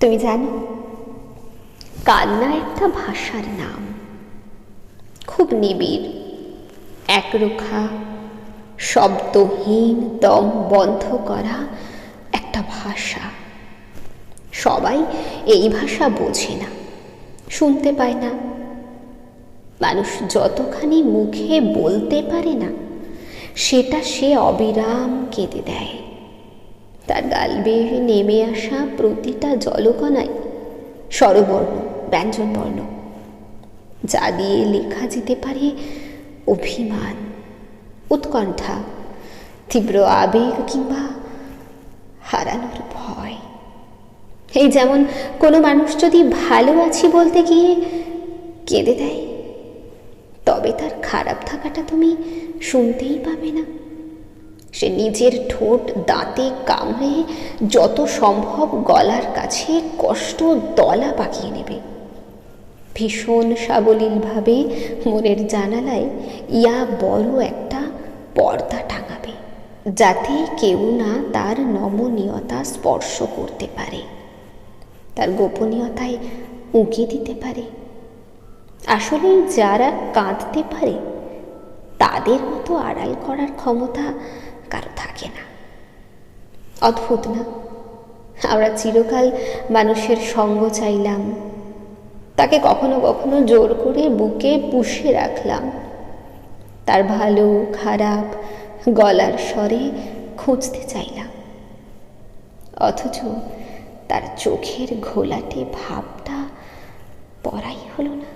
তুমি জানো, কান্না একটা ভাষার নাম, খুব নিবিড়, একরোখা, শব্দহীন, দম বন্ধ করা একটা ভাষা। সবাই এই ভাষা বোঝে না, শুনতে পায় না। মানুষ যতখানি মুখে বলতে পারে না, সেটা সে অবিরাম কেঁদে দেয়। তার গাল বেয়ে নেমে আসা প্রতিটা জলকণায় স্বরবর্ণ, ব্যঞ্জনবর্ণ, যা দিয়ে লেখা যেতে পারে অভিমান, উৎকণ্ঠা, তীব্র আবেগ কিংবা হারানোর ভয়। এই যেমন কোনো মানুষ যদি ভালো আছি বলতে গিয়ে কেঁদে দেয়, তবে তার খারাপ থাকাটা তুমি শুনতেই পাবে না। সে নিজের ঠোঁট দাঁতে কামড়ে যত সম্ভব গলার কাছে কষ্ট দলা পাকিয়ে নেবে। ভীষণ সাবলীলভাবে মনের জানালায় ইয়া বড় একটা পর্দা টাঙাবে, যাতে কেউ না তার নমনীয়তা স্পর্শ করতে পারে, তার গোপনীয়তায় উঁকি দিতে পারে। আসলে যারা কাঁদতে পারে তাদের মতো আড়াল করার ক্ষমতা কারো থাকে না। অদ্ভুত না? আমরা চিরকাল মানুষের সঙ্গ চাইলাম, তাকে কখনো কখনো জোর করে বুকে পুষে রাখলাম, তার ভালো খারাপ গলার স্বরে খুঁজতে চাইলাম, অথচ তার চোখের ঘোলাটে ভাবটা পড়াই হলো না।